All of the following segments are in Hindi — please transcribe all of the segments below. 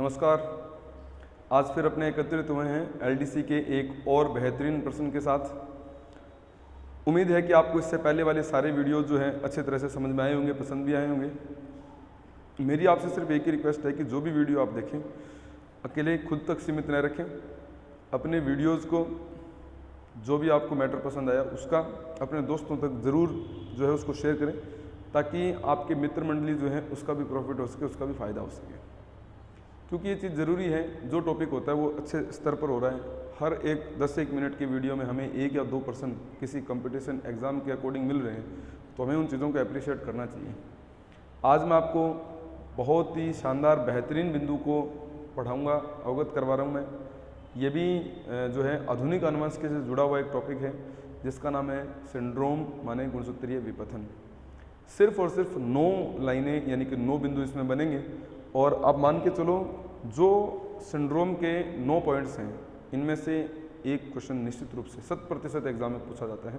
नमस्कार। आज फिर अपने एकत्रित हुए हैं एलडीसी के एक और बेहतरीन प्रश्न के साथ। उम्मीद है कि आपको इससे पहले वाले सारे वीडियो जो हैं अच्छे तरह से समझ में आए होंगे, पसंद भी आए होंगे। मेरी आपसे सिर्फ एक ही रिक्वेस्ट है कि जो भी वीडियो आप देखें अकेले खुद तक सीमित न रखें। अपने वीडियोज़ को जो भी आपको मैटर पसंद आया उसका अपने दोस्तों तक ज़रूर जो है उसको शेयर करें, ताकि आपके मित्र मंडली जो है उसका भी प्रॉफिट हो सके, उसका भी फ़ायदा हो सके। क्योंकि ये चीज़ ज़रूरी है, जो टॉपिक होता है वो अच्छे स्तर पर हो रहा है। हर एक 10 मिनट की वीडियो में हमें 1 या 2% किसी कंपटीशन एग्ज़ाम के अकॉर्डिंग मिल रहे हैं, तो हमें उन चीज़ों को अप्रिशिएट करना चाहिए। आज मैं आपको बहुत ही शानदार बेहतरीन बिंदु को पढ़ाऊँगा, अवगत करवा रहा हूँ मैं। ये भी जो है आधुनिक आनुवंशिकी से जुड़ा हुआ एक टॉपिक है जिसका नाम है सिंड्रोम माने गुणसूत्रीय विपथन। सिर्फ और सिर्फ 9 लाइनें यानी कि 9 बिंदु इसमें बनेंगे और आप मान के चलो जो सिंड्रोम के 9 पॉइंट्स हैं इनमें से एक क्वेश्चन निश्चित रूप से 100% एग्जाम में पूछा जाता है।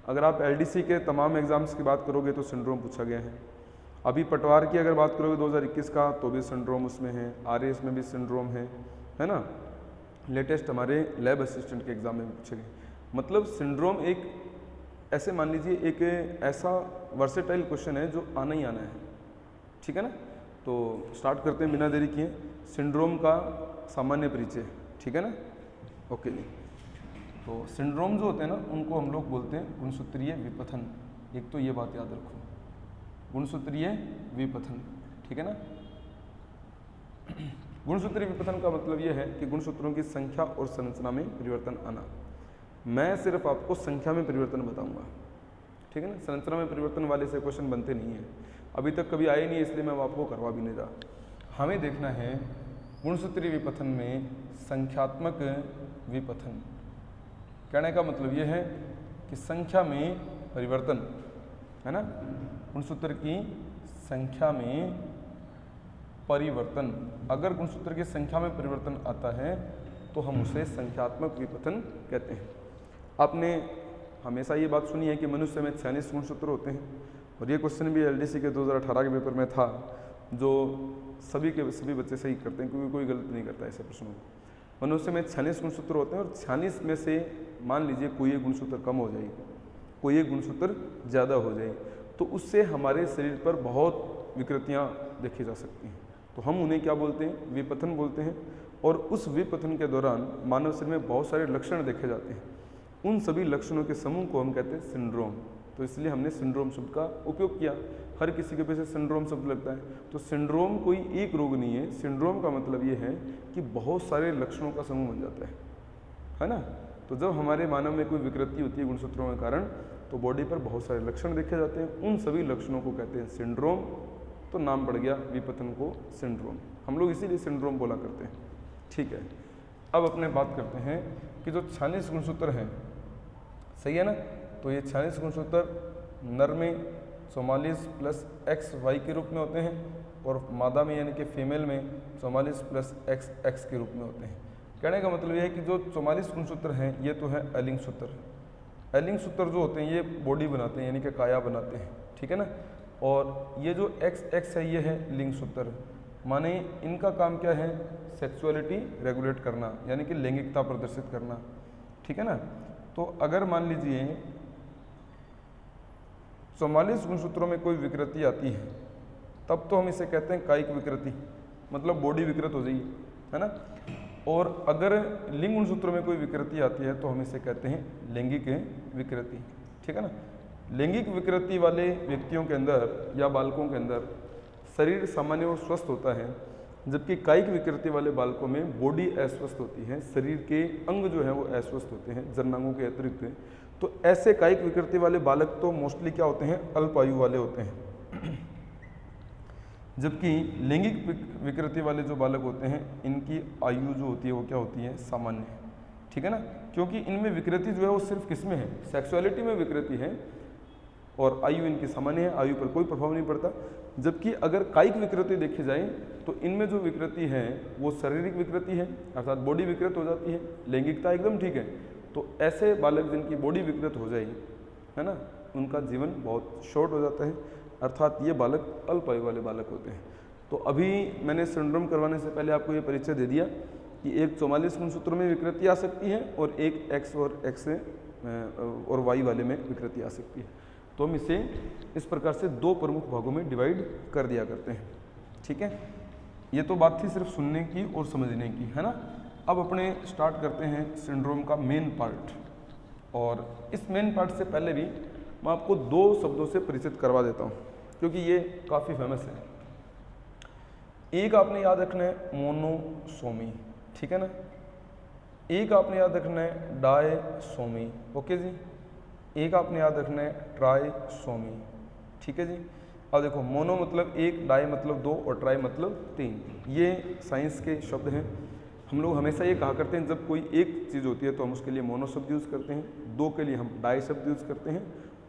अगर आप एलडीसी के तमाम एग्जाम्स की बात करोगे तो सिंड्रोम पूछा गया है। अभी पटवार की अगर बात करोगे 2021 का तो भी सिंड्रोम उसमें है, आरएएस में भी सिंड्रोम है ना। लेटेस्ट हमारे लैब असिस्टेंट के एग्जाम में पूछे गए। मतलब सिंड्रोम एक ऐसे मान लीजिए एक ऐसा वर्सेटाइल क्वेश्चन है जो आना ही आना है, ठीक है ना। तो स्टार्ट करते हैं बिना देरी किए। सिंड्रोम का सामान्य परिचय, ठीक है ना। ओके जी। तो सिंड्रोम जो होते हैं ना उनको हम लोग बोलते हैं गुणसूत्रीय विपथन। एक तो ये बात याद रखो, गुणसूत्रीय विपथन, ठीक है ना। गुणसूत्रीय विपथन का मतलब ये है कि गुणसूत्रों की संख्या और संरचना में परिवर्तन आना। मैं सिर्फ आपको संख्या में परिवर्तन बताऊंगा, ठीक है ना। संरचना में परिवर्तन वाले से क्वेश्चन बनते नहीं हैं, अभी तक कभी आए नहीं, इसलिए मैं आपको करवा भी नहीं रहा। हमें देखना है गुणसूत्रीय विपथन में संख्यात्मक विपथन। कहने का मतलब ये है कि संख्या में परिवर्तन, है ना। गुणसूत्र की संख्या में परिवर्तन, अगर गुणसूत्र की संख्या में परिवर्तन आता है तो हम उसे संख्यात्मक विपथन कहते हैं। आपने हमेशा ये बात सुनी है कि मनुष्य में 46 गुणसूत्र होते हैं, और ये क्वेश्चन भी एलडीसी के 2018 के पेपर में था, जो सभी बच्चे सही करते हैं क्योंकि कोई गलत नहीं करता ऐसे प्रश्नों को। मनुष्य में 46 गुणसूत्र होते हैं और 46 में से मान लीजिए कोई एक गुणसूत्र कम हो जाए, कोई एक गुणसूत्र ज़्यादा हो जाए, तो उससे हमारे शरीर पर बहुत विकृतियाँ देखी जा सकती हैं। तो हम उन्हें क्या बोलते हैं? विपथन बोलते हैं। और उस विपथन के दौरान मानव शरीर में बहुत सारे लक्षण देखे जाते हैं, उन सभी लक्षणों के समूह को हम कहते हैं सिंड्रोम। तो इसलिए हमने सिंड्रोम शब्द का उपयोग किया। हर किसी के पीछे सिंड्रोम शब्द लगता है। तो सिंड्रोम कोई एक रोग नहीं है, सिंड्रोम का मतलब ये है कि बहुत सारे लक्षणों का समूह बन जाता है ना। तो जब हमारे मानव में कोई विकृति होती है गुणसूत्रों के कारण, तो बॉडी पर बहुत सारे लक्षण देखे जाते हैं, उन सभी लक्षणों को कहते हैं सिंड्रोम। तो नाम पड़ गया विपथन को सिंड्रोम, हम लोग इसीलिए सिंड्रोम बोला करते हैं, ठीक है। अब अपने बात करते हैं कि जो 46 गुणसूत्र हैं, सही है ना। तो ये 46 गुणसूत्र नर में 44 + XY के रूप में होते हैं, और मादा में यानी कि फीमेल में 44 + XX के रूप में होते हैं। कहने का मतलब ये है कि जो 44 गुणसूत्र हैं ये तो है अलिंग सूत्र। अलिंग सूत्र जो होते हैं ये बॉडी बनाते हैं यानी कि काया बनाते हैं, ठीक है ना। और ये जो XX है ये है लिंग सूत्र, माने इनका काम क्या है? सेक्सुअलिटी रेगुलेट करना यानी कि लैंगिकता प्रदर्शित करना, ठीक है ना। तो अगर मान लीजिए 44 गुणसूत्रों में कोई विकृति आती है तब तो हम इसे कहते हैं कायिक विकृति, मतलब बॉडी विकृत हो जाएगी, है ना। और अगर लिंग गुणसूत्रों में कोई विकृति आती है तो हम इसे कहते हैं लैंगिक विकृति, ठीक है ना। लैंगिक विकृति वाले व्यक्तियों के अंदर या बालकों के अंदर शरीर सामान्य और स्वस्थ होता है, जबकि कायिक विकृति वाले बालकों में बॉडी अस्वस्थ होती है, शरीर के अंग जो है वो अस्वस्थ होते हैं जननांगों के अतिरिक्त। तो ऐसे कायिक विकृति वाले बालक तो मोस्टली क्या होते हैं? अल्प आयु वाले होते हैं, जबकि लैंगिक विकृति वाले जो बालक होते हैं इनकी आयु जो होती है वो क्या होती है? सामान्य, ठीक है ना। क्योंकि इनमें विकृति जो है वो सिर्फ किस में है? सेक्सुअलिटी में विकृति है, और आयु इनकी सामान्य है, आयु पर कोई प्रभाव नहीं पड़ता। जबकि अगर कायिक विकृति देखी जाए तो इनमें जो विकृति है वो शारीरिक विकृति है, अर्थात बॉडी विकृत हो जाती है, लैंगिकता एकदम ठीक है। तो ऐसे बालक जिनकी बॉडी विकृत हो जाए, है ना, उनका जीवन बहुत शॉर्ट हो जाता है, अर्थात ये बालक अल्प आयु वाले बालक होते हैं। तो अभी मैंने सिंड्रोम करवाने से पहले आपको ये परिचय दे दिया कि एक 44 गुणसूत्रों में विकृति आ सकती है और एक X और Y वाले में विकृति आ सकती है। तो हम इसे इस प्रकार से दो प्रमुख भागों में डिवाइड कर दिया करते हैं, ठीक है। ये तो बात थी सिर्फ सुनने की और समझने की, है ना। अब अपने स्टार्ट करते हैं सिंड्रोम का मेन पार्ट। और इस मेन पार्ट से पहले भी मैं आपको दो शब्दों से परिचित करवा देता हूँ, क्योंकि ये काफ़ी फेमस है। एक आपने याद रखना है मोनोसोमी, ठीक है ना। एक आपने याद रखना है डायसोमी, ओके जी। एक आपने याद रखना है ट्राइसोमी, ठीक है जी। अब देखो, मोनो मतलब एक, डाई मतलब दो और ट्राई मतलब तीन। ये साइंस के शब्द हैं। हम लोग हमेशा ये कहा करते हैं जब कोई एक चीज़ होती है तो हम उसके लिए मोनो शब्द यूज़ करते हैं, दो के लिए हम डाई शब्द यूज़ करते हैं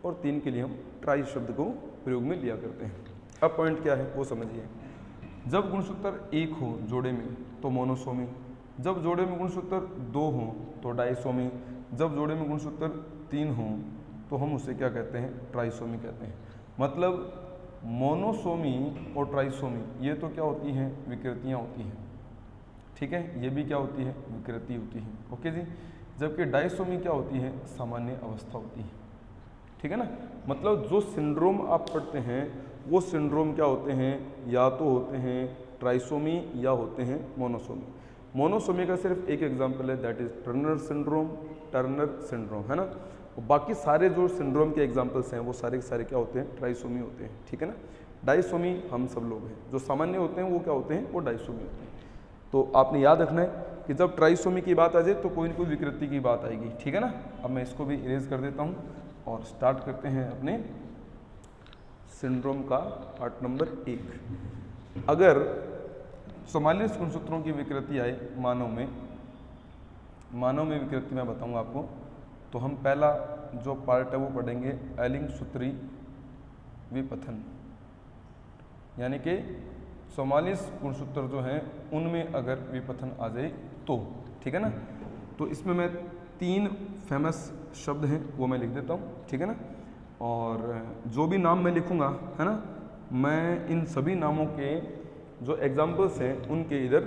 और तीन के लिए हम ट्राई शब्द को प्रयोग में लिया करते हैं। अब पॉइंट क्या है वो समझिए। जब गुणसूत्र एक हो जोड़े में तो मोनोसोमी, जब जोड़े में गुणसूत्र दो हों तो डाइसोमी, जब जोड़े में गुणसूत्र तीन हों तो हम उसे क्या कहते हैं, ट्राइसोमी कहते हैं। मतलब मोनोसोमी और ट्राइसोमी ये तो क्या होती हैं, विकृतियाँ होती हैं, ठीक है। ये भी क्या होती है, विकृति होती है, ओके जी। जबकि डाइसोमी क्या होती है, सामान्य अवस्था होती है, ठीक है ना। मतलब जो सिंड्रोम आप पढ़ते हैं वो सिंड्रोम क्या होते हैं, या तो होते हैं ट्राइसोमी या होते हैं मोनोसोमी। मोनोसोमी का सिर्फ एक एग्जांपल है, दैट इज टर्नर सिंड्रोम, है ना। और बाकी सारे जो सिंड्रोम के एग्जांपल्स हैं वो सारे के सारे क्या होते हैं, ट्राइसोमी होते हैं, ठीक है ना। डाइसोमी हम सब लोग हैं, जो सामान्य होते हैं वो क्या होते हैं, वो डाइसोमी होते हैं। तो आपने याद रखना है कि जब ट्राइसोमी की बात आ जाए तो कोई ना कोई विकृति की बात आएगी, ठीक है ना। अब मैं इसको भी इरेज कर देता हूँ और स्टार्ट करते हैं अपने सिंड्रोम का पार्ट नंबर 1। अगर 44 गुणसूत्रों की विकृति आए मानव में विकृति मैं बताऊंगा आपको, तो हम पहला जो पार्ट है वो पढ़ेंगे एलिंग सूत्री विपथन, यानी कि 44 गुणसूत्र जो हैं उनमें अगर विपथन आ जाए तो, ठीक है ना। तो इसमें मैं 3 फेमस शब्द हैं वो मैं लिख देता हूँ, ठीक है ना। और जो भी नाम मैं लिखूँगा, है ना, मैं इन सभी नामों के जो एग्जाम्पल्स हैं उनके इधर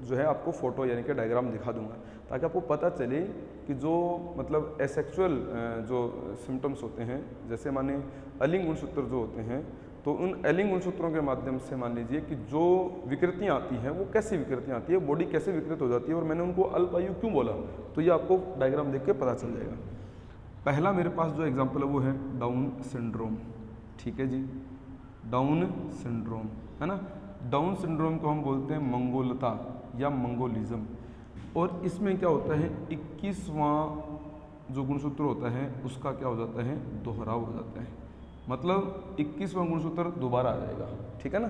जो है आपको फोटो यानी कि डायग्राम दिखा दूंगा, ताकि आपको पता चले कि जो मतलब एसेक्सुअल जो सिम्टम्स होते हैं, जैसे माने एलिंग गुणसूत्र जो होते हैं, तो उन एलिंग गुणसूत्रों के माध्यम से मान लीजिए कि जो विकृतियाँ आती हैं वो कैसी विकृतियाँ आती है, बॉडी कैसे विकृत हो जाती है, और मैंने उनको अल्पायु क्यों बोला, तो ये आपको डायग्राम देख के पता चल जाएगा। पहला मेरे पास जो एग्जाम्पल है वो है डाउन सिंड्रोम, ठीक है जी। डाउन सिंड्रोम, है ना। डाउन सिंड्रोम को हम बोलते हैं मंगोलता या मंगोलिज्म, और इसमें क्या होता है, 21वां जो गुणसूत्र होता है उसका क्या हो जाता है, दोहराव हो जाता है। मतलब 21वां गुणसूत्र दोबारा आ जाएगा, ठीक है ना।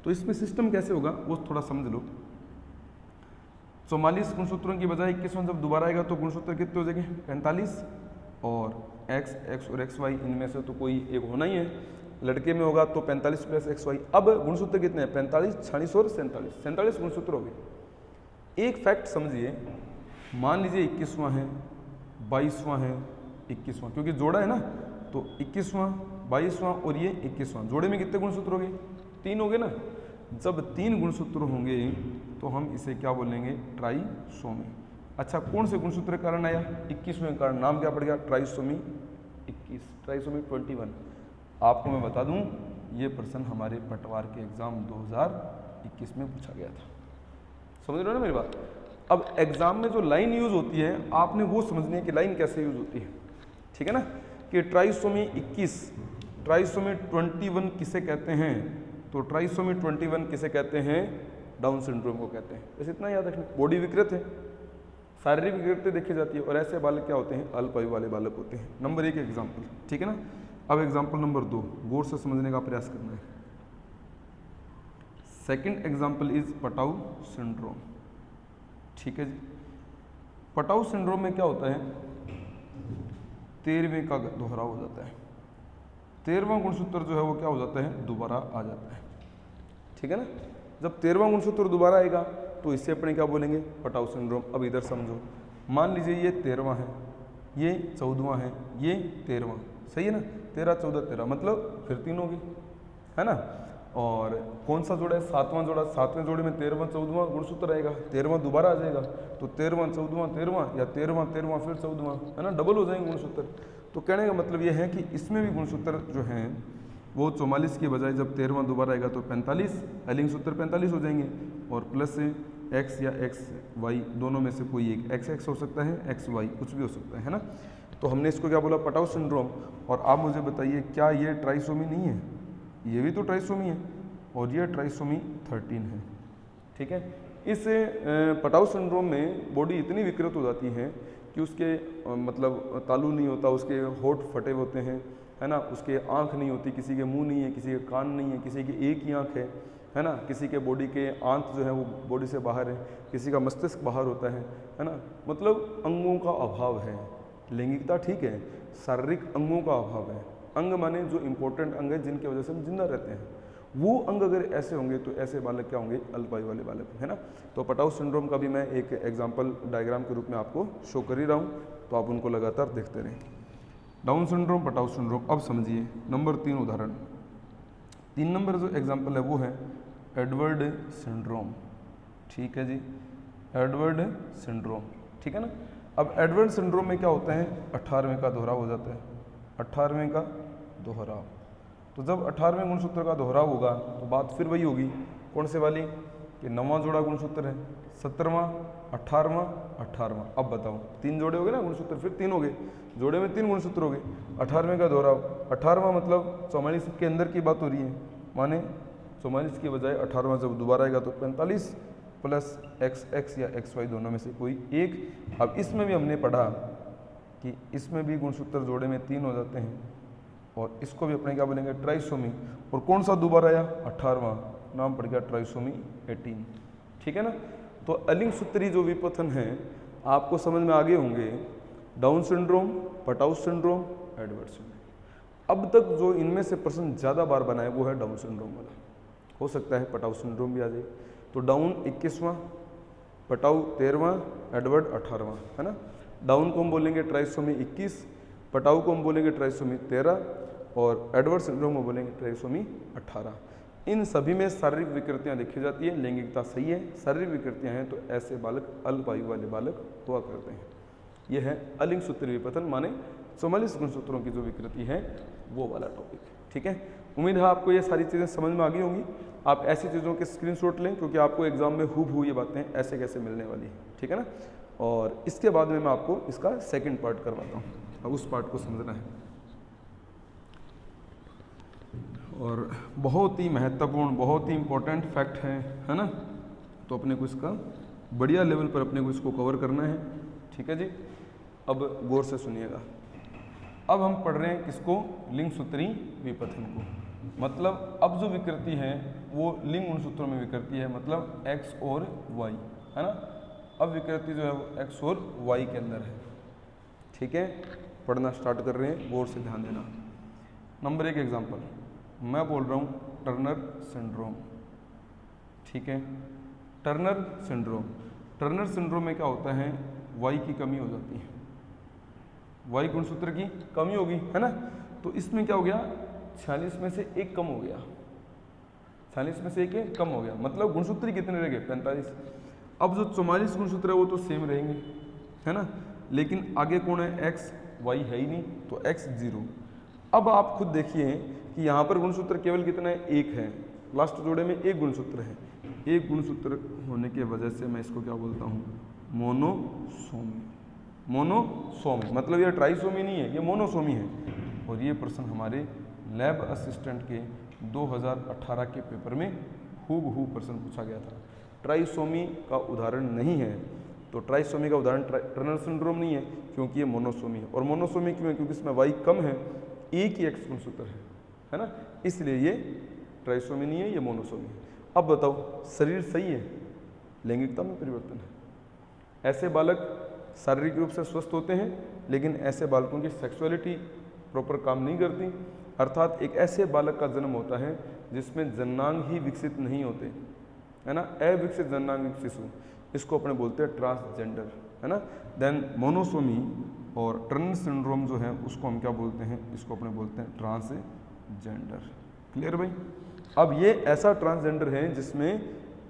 तो इसमें सिस्टम कैसे होगा वो थोड़ा समझ लो। 44 गुणसूत्रों की बजाय 21वां जब दोबारा आएगा तो गुणसूत्र कितने हो जाएंगे, 45, और x और xy इनमें से तो कोई एक होना ही है। लड़के में होगा तो 45 + xy। अब गुणसूत्र कितने हैं, 45, 46 और 47 गुणसूत्र हो गए। एक फैक्ट समझिए, मान लीजिए 21वां है, 22वां है, 21वां, क्योंकि जोड़ा है ना, तो 21वां, 22वां और ये 21वां, जोड़े में कितने गुणसूत्र हो गए, 3 हो गए ना। जब 3 गुणसूत्र होंगे तो हम इसे क्या बोलेंगे, ट्राइसोमी। अच्छा, कौन से गुणसूत्र के कारण आया, 21वें कारण, नाम क्या पड़ गया, ट्राइसोमी 21, ट्राइसोमी 21। आपको मैं बता दूं, ये प्रश्न हमारे पटवार के एग्जाम 2021 में पूछा गया था। समझ रहे हो ना मेरी बात। अब एग्जाम में जो लाइन यूज होती है आपने वो समझनी है कि लाइन कैसे यूज होती है, ठीक है ना। कि ट्राइसोमी 21, ट्राइसोमी 21 किसे कहते हैं, तो ट्राइसोमी 21 किसे कहते हैं, डाउन सिंड्रोम को कहते हैं। बस इतना याद रखना। बॉडी विकृत है, शारीरिक विकृति देखी जाती है, और ऐसे बालक क्या होते हैं, अल्पायु वाले बालक होते हैं। नंबर 1 एग्जाम्पल, ठीक है ना। अब एग्जाम्पल नंबर 2 गौर से समझने का प्रयास करना है। Second example is Patau syndrome, ठीक है जी। पटाऊ सिंड्रोम में क्या होता है, 13वें का दोहराव हो जाता है। 13वां गुणसूत्र जो है वो क्या हो जाता है, दोबारा आ जाता है, ठीक है ना। जब 13वां गुणसूत्र दोबारा आएगा तो इससे अपने क्या बोलेंगे, पटाऊ सिंड्रोम। अब इधर समझो, मान लीजिए ये 13वां है, ये 14वां है, ये 13वां, सही है ना। 13, 14, 13 मतलब फिर 3 होगी, है ना। और कौन सा जोड़ा है, 7वां जोड़ा, 7वें जोड़े में 13वां 14वां गुणसूत्र आएगा, 13वां दोबारा आ जाएगा, तो 13वां 14वां 13वां या 13वां 13वां फिर 14वां, है ना, डबल हो जाएंगे गुणसूत्र। तो कहने का मतलब ये है कि इसमें भी गुणसूत्र जो हैं वो 44 के बजाय जब 13वां दोबारा आएगा तो 45, एलिंग सूत्र 45 हो जाएंगे, और प्लस से एक्स या एक्स वाई दोनों में से कोई एक, एक्स एक्स हो सकता है, एक्स वाई कुछ भी हो सकता है ना। तो हमने इसको क्या बोला, पटाउ सिंड्रोम। और आप मुझे बताइए क्या ये ट्राइसोमी नहीं है, ये भी तो ट्राइसोमी है और ये ट्राइसोमी 13 है, ठीक है। इस पटाउ सिंड्रोम में बॉडी इतनी विकृत हो जाती है कि उसके मतलब तालू नहीं होता, उसके होठ फटे होते हैं, है ना, उसके आँख नहीं होती, किसी के मुंह नहीं है, किसी के कान नहीं है, किसी की एक ही आँख है ना, किसी के बॉडी के आंत जो है वो बॉडी से बाहर है, किसी का मस्तिष्क बाहर होता है ना, मतलब अंगों का अभाव है। लैंगिकता ठीक है, शारीरिक अंगों का अभाव है। अंग माने जो इंपॉर्टेंट अंग है जिनकी वजह से हम जिंदा रहते हैं, वो अंग अगर ऐसे होंगे तो ऐसे बालक क्या होंगे, अल्पायु वाले बालक, है ना। तो पटाउ सिंड्रोम का भी मैं एक एग्जाम्पल डायग्राम के रूप में आपको शो कर ही रहा हूँ, तो आप उनको लगातार देखते रहें। Down syndrome, Patau syndrome. अब समझिए नंबर 3 उदाहरण। 3 नंबर जो एग्जाम्पल है वो है एडवर्ड सिंड्रोम, ठीक है जी, एडवर्ड सिंड्रोम, ठीक है ना। अब एडवर्ड सिंड्रोम में क्या होता है, 18वें का दोहराव हो जाता है, 18वें का दोहराव। तो जब 18वें गुणसूत्र का दोहराव होगा तो बात फिर वही होगी, कौन से वाली, कि 9वां जोड़ा गुणसूत्र है, 17वां 18वां 18वां। अब बताओ 3 जोड़े हो गए ना गुणसूत्र, फिर 3 हो गए, जोड़े में 3 गुणसूत्र हो गए, 18वें का दोहराव, 18वां मतलब 44 के अंदर की बात हो रही है, माने 44 के बजाय 18वां जब दोबारा आएगा तो 45 प्लस एक्स एक्स या एक्स वाई दोनों में से कोई एक। अब इसमें भी हमने पढ़ा कि इसमें भी गुणसूत्र जोड़े में 3 हो जाते हैं, और इसको भी अपने क्या बोलेंगे, ट्राइसोमी। और कौन सा दोबारा आया, 18वां, नाम पड़ गया ट्राइसोमी 18, ठीक है ना। तो अलिंग सूत्री जो विपथन है आपको समझ में आगे होंगे, down syndrome, Patau syndrome, Edward syndrome. अब तक जो इनमें से प्रश्न ज़्यादा बार बना है वो है डाउन सिंड्रोम वाला, हो सकता है पटाउ सिंड्रोम भी आ जाए। तो डाउन 21वां, पटाउ 13वां, एडवर्ड 18वां, है ना। डाउन को हम बोलेंगे ट्राइसोमी 21, पटाउ को हम बोलेंगे ट्राइसोमी 13, और एडवर्ड सिंड्रोम को बोलेंगे ट्राइसोमी 18। इन सभी में शारीरिक विकृतियां देखी जाती है, लैंगिकता सही है, शारीरिक विकृतियां हैं तो ऐसे बालक अल्पायु वाले बालक हुआ करते हैं। यह है अलिंग सूत्र विपथन, माने 44 गुणसूत्रों की जो विकृति है वो वाला टॉपिक, ठीक है। उम्मीद है आपको ये सारी चीज़ें समझ में आ गई होंगी। आप ऐसी चीज़ों के स्क्रीनशॉट लें क्योंकि आपको एग्जाम में हूबहू ये बातें ऐसे कैसे मिलने वाली है, ठीक है ना। और इसके बाद में मैं आपको इसका सेकंड पार्ट करवाता हूँ, अब उस पार्ट को समझना है। और बहुत ही महत्वपूर्ण, बहुत ही इम्पोर्टेंट फैक्ट है ना, तो अपने को इसका बढ़िया लेवल पर अपने को इसको कवर करना है, ठीक है जी। अब गौर से सुनिएगा। अब हम पढ़ रहे हैं किसको, लिंग सूत्री विपथन को। मतलब अब जो विकृति है वो लिंग गुणसूत्रों में विकृति है, मतलब x और y, है ना। अब विकृति जो है वो x और y के अंदर है, ठीक है। पढ़ना स्टार्ट कर रहे हैं, गौर से ध्यान देना। नंबर 1 एग्जाम्पल मैं बोल रहा हूँ टर्नर सिंड्रोम, ठीक है। टर्नर सिंड्रोम, टर्नर सिंड्रोम में क्या होता है, y की कमी हो जाती है, y गुणसूत्र की कमी होगी, है ना। तो इसमें क्या हो गया, 46 में से 1 कम हो गया, 46 में से 1 कम हो गया, मतलब गुणसूत्र कितने रह गए, 45। अब जो 44 गुणसूत्र है वो तो सेम रहेंगे, है ना, लेकिन आगे कौन है, x, y है ही नहीं, तो x 0। अब आप खुद देखिए कि यहाँ पर गुणसूत्र केवल कितना है, 1 है, लास्ट जोड़े में 1 गुणसूत्र है। 1 गुणसूत्र होने के वजह से मैं इसको क्या बोलता हूँ, मोनोसोमी। मोनोसोमी मतलब ये ट्राइसोमी नहीं है, ये मोनोसोमी है। और ये प्रश्न हमारे लैब असिस्टेंट के 2018 के पेपर में हूबहू प्रश्न पूछा गया था। ट्राइसोमी का उदाहरण नहीं है, तो ट्राइसोमी का उदाहरण टर्नर सिंड्रोम नहीं है क्योंकि ये मोनोसोमी है। और मोनोसोमी क्यों है, क्योंकि इसमें y कम है, एक ही x गुणसूत्र है ना, इसलिए ये ट्राइसोमी नहीं है, ये मोनोसोमी है। अब बताओ शरीर सही है, लैंगिकता में परिवर्तन है। ऐसे बालक शारीरिक रूप से स्वस्थ होते हैं, लेकिन ऐसे बालकों की सेक्सुअलिटी प्रॉपर काम नहीं करती, अर्थात एक ऐसे बालक का जन्म होता है जिसमें जन्नांग ही विकसित नहीं होते, है ना, अविकसित जन्नांग शिशु, इसको अपने बोलते हैं ट्रांसजेंडर, है ना। देन मोनोसोमी और टर्नर सिंड्रोम जो है उसको हम क्या बोलते हैं, इसको अपने बोलते हैं ट्रांसजेंडर, क्लियर भाई। अब ये ऐसा ट्रांसजेंडर है जिसमें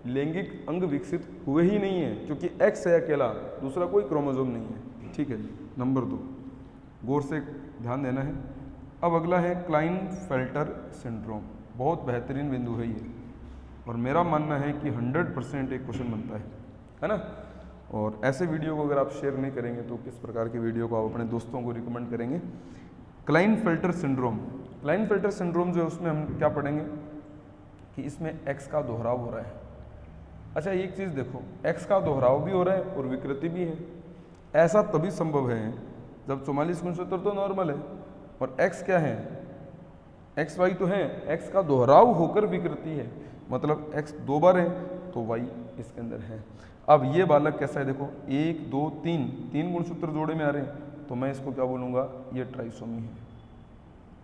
लैंगिक अंग विकसित हुए ही नहीं है, क्योंकि एक्स है अकेला, दूसरा कोई क्रोमोसोम नहीं है। ठीक है जी। नंबर 2, गौर से ध्यान देना है। अब अगला है क्लाइनफेल्टर सिंड्रोम। बहुत बेहतरीन बिंदु है ये, और मेरा मानना है कि 100% एक क्वेश्चन बनता है ना। और ऐसे वीडियो को अगर आप शेयर नहीं करेंगे तो किस प्रकार की वीडियो को आप अपने दोस्तों को रिकमेंड करेंगे। क्लाइनफेल्टर सिंड्रोम, क्लाइनफेल्टर सिंड्रोम जो है उसमें हम क्या पढ़ेंगे कि इसमें एक्स का दोहराव हो रहा है। अच्छा एक चीज़ देखो, एक्स का दोहराव भी हो रहा है और विकृति भी है। ऐसा तभी संभव है जब 44 गुणसूत्र तो नॉर्मल है और एक्स क्या है, एक्स वाई तो है, एक्स का दोहराव होकर विकृति है, मतलब एक्स 2 बार है तो वाई इसके अंदर है। अब ये बालक कैसा है देखो, 1 2 3 गुणसूत्र जोड़े में आ रहे हैं, तो मैं इसको क्या बोलूँगा, ये ट्राइसोमी है।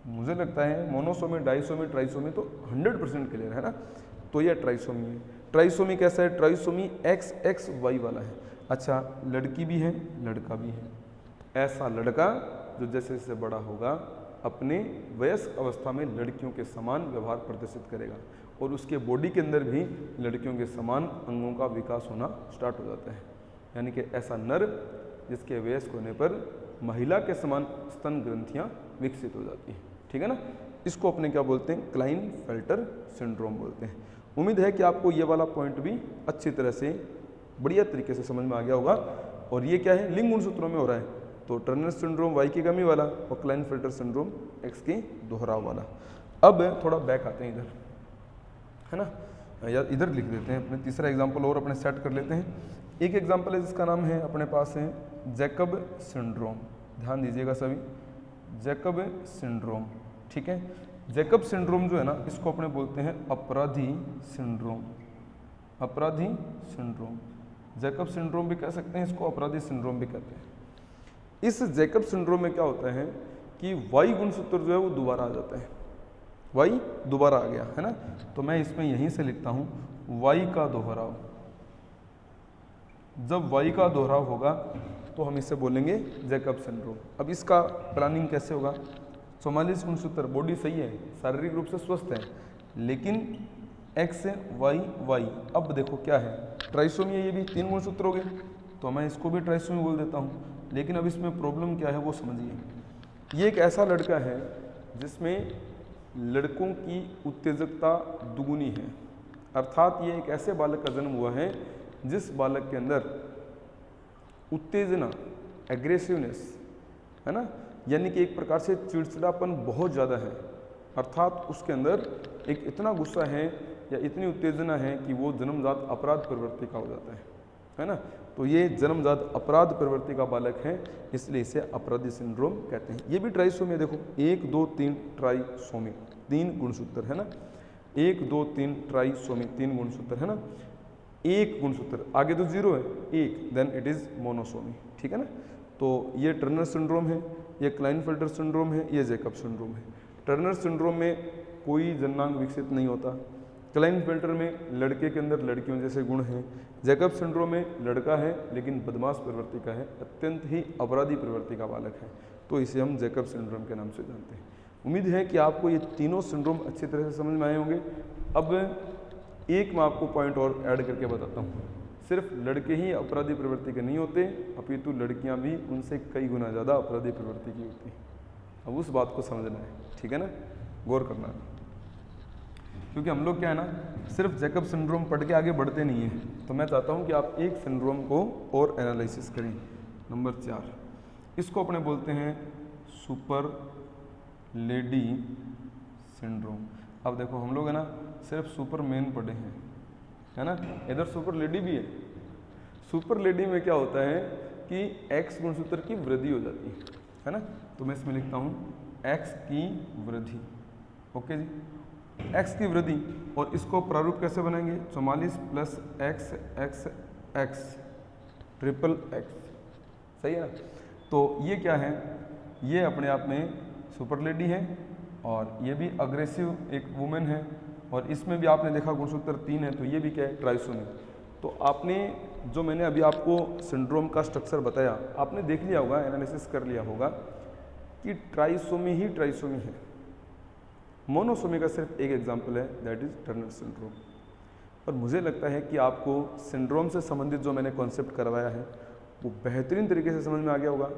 मुझे लगता है मोनोसोमी, डाइसोमी, ट्राइसोमी तो 100% क्लियर है ना। तो ये ट्राइसोमी है। ट्राइसोमी कैसा है, ट्राइसोमी एक्स एक्स वाई वाला है। अच्छा लड़की भी है, लड़का भी है। ऐसा लड़का जो जैसे जैसे बड़ा होगा अपने वयस्क अवस्था में लड़कियों के समान व्यवहार प्रदर्शित करेगा, और उसके बॉडी के अंदर भी लड़कियों के समान अंगों का विकास होना स्टार्ट हो जाता है। यानी कि ऐसा नर जिसके वयस्क होने पर महिला के समान स्तन ग्रंथियाँ विकसित हो जाती हैं। ठीक है ना। इसको अपने क्या बोलते हैं, क्लाइनफेल्टर सिंड्रोम बोलते हैं। उम्मीद है कि आपको ये वाला पॉइंट भी अच्छी तरह से बढ़िया तरीके से समझ में आ गया होगा। और ये क्या है, लिंग गुणसूत्रों में हो रहा है, तो टर्नर सिंड्रोम वाई की कमी वाला और क्लाइनफेल्टर सिंड्रोम एक्स की दोहराव वाला। अब थोड़ा बैक आते हैं इधर, है ना, या इधर लिख देते हैं अपने तीसरा एग्जाम्पल और अपने सेट कर लेते हैं। एक एग्जाम्पल है जिसका नाम है अपने पास है जैकब सिंड्रोम। ध्यान दीजिएगा सभी, जैकब सिंड्रोम। ठीक है, जैकब सिंड्रोम जो है ना, इसको अपने बोलते हैं अपराधी सिंड्रोम। अपराधी सिंड्रोम, जैकब सिंड्रोम भी कह सकते हैं इसको, अपराधी सिंड्रोम भी कहते हैं। इस जैकब सिंड्रोम में क्या होता है कि वाई गुणसूत्र जो है वो दोबारा आ जाता है, वाई दोबारा आ गया है ना। तो मैं इसमें यहीं से लिखता हूँ वाई का दोहराव। जब वाई का दोहराव होगा तो हम इसे बोलेंगे जैकब सिंड्रोम। अब इसका प्लानिंग कैसे होगा, 44 गुणसूत्र, बॉडी सही है, शारीरिक रूप से स्वस्थ है, लेकिन एक्स वाई वाई। अब देखो क्या है, ट्राइसोमी है, ये भी 3 गुणसूत्र हो गए, तो मैं इसको भी ट्राइसोमी बोल देता हूँ। लेकिन अब इसमें प्रॉब्लम क्या है वो समझिए। ये एक ऐसा लड़का है जिसमें लड़कों की उत्तेजकता दुगुनी है, अर्थात ये एक ऐसे बालक का जन्म हुआ है जिस बालक के अंदर उत्तेजना, एग्रेसिवनेस, है ना, यानी कि एक प्रकार से चिड़चिड़ापन बहुत ज़्यादा है। अर्थात उसके अंदर एक इतना गुस्सा है या इतनी उत्तेजना है कि वो जन्मजात अपराध प्रवृत्ति का हो जाता है ना। तो ये जन्मजात अपराध प्रवृत्ति का बालक है, इसलिए इसे अपराधी सिंड्रोम कहते हैं। ये भी ट्राइसोमी है, देखो 1 2 3 ट्राइसोमी, 3 गुणसूत्र है ना, 1 2 3 ट्राइसोमी, 3 गुणसूत्र है ना, 1 गुणसूत्र आगे तो 0 है, 1, देन इट इज मोनोसोमी। ठीक है ना। तो ये टर्नर सिंड्रोम है, ये क्लाइनफेल्टर सिंड्रोम है, ये जैकब सिंड्रोम है। टर्नर सिंड्रोम में कोई जननांग विकसित नहीं होता, क्लाइनफेल्टर में लड़के के अंदर लड़कियों जैसे गुण हैं, जैकब सिंड्रोम में लड़का है लेकिन बदमाश प्रवृत्ति का है, अत्यंत ही अपराधी प्रवृत्ति का बालक है, तो इसे हम जैकब सिंड्रोम के नाम से जानते हैं। उम्मीद है कि आपको ये तीनों सिंड्रोम अच्छी तरह से समझ में आए होंगे। अब एक मैं आपको पॉइंट और ऐड करके बताता हूँ, सिर्फ लड़के ही अपराधी प्रवृत्ति के नहीं होते, अपितु लड़कियाँ भी उनसे कई गुना ज़्यादा अपराधी प्रवृत्ति की होती हैं। अब उस बात को समझना है, ठीक है ना, गौर करना है, क्योंकि हम लोग क्या है ना, सिर्फ जैकब सिंड्रोम पढ़ के आगे बढ़ते नहीं हैं। तो मैं चाहता हूँ कि आप एक सिंड्रोम को और एनालिसिस करें। नंबर 4, इसको अपने बोलते हैं सुपर लेडी सिंड्रोम। अब देखो हम लोग है ना सिर्फ सुपर मैन पढ़े हैं, है ना, इधर सुपर लेडी भी है। सुपर लेडी में क्या होता है कि एक्स गुणसूत्र की वृद्धि हो जाती है ना। तो मैं इसमें लिखता हूँ एक्स की वृद्धि। ओके जी, एक्स की वृद्धि, और इसको प्रारूप कैसे बनाएंगे, 44 plus x x x triple x, सही है ना। तो ये क्या है, ये अपने आप में सुपर लेडी है और ये भी अग्रेसिव एक वुमेन है, और इसमें भी आपने देखा गुणसूत्र 3 है, तो ये भी क्या है, ट्राइसोमी। तो आपने जो मैंने अभी आपको सिंड्रोम का स्ट्रक्चर बताया, आपने देख लिया होगा, एनालिसिस कर लिया होगा कि ट्राइसोमी ही ट्राइसोमी है, मोनोसोमी का सिर्फ एक एग्जाम्पल है, दैट इज टर्नर सिंड्रोम। और मुझे लगता है कि आपको सिंड्रोम से संबंधित जो मैंने कॉन्सेप्ट करवाया है वो बेहतरीन तरीके से समझ में आ गया होगा।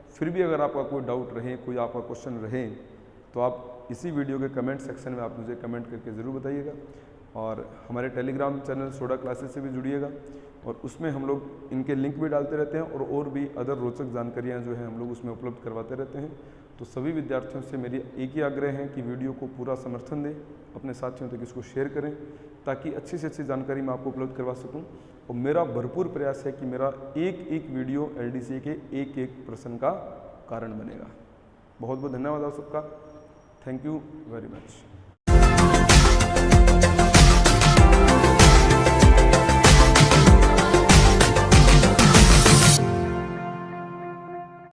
फिर भी अगर आपका कोई डाउट रहे, कोई आपका क्वेश्चन रहे, तो आप इसी वीडियो के कमेंट सेक्शन में आप मुझे कमेंट करके ज़रूर बताइएगा। और हमारे टेलीग्राम चैनल सोडा क्लासेस से भी जुड़िएगा, और उसमें हम लोग इनके लिंक भी डालते रहते हैं और भी अदर रोचक जानकारियाँ जो हैं हम लोग उसमें उपलब्ध करवाते रहते हैं। तो सभी विद्यार्थियों से मेरी एक ही आग्रह है कि वीडियो को पूरा समर्थन दें, अपने साथियों तक इसको शेयर करें, ताकि अच्छी से अच्छी जानकारी मैं आपको उपलब्ध करवा सकूं। और मेरा भरपूर प्रयास है कि मेरा एक एक वीडियो LDCA के एक एक प्रश्न का कारण बनेगा। बहुत बहुत धन्यवाद आप सबका। Thank you very much.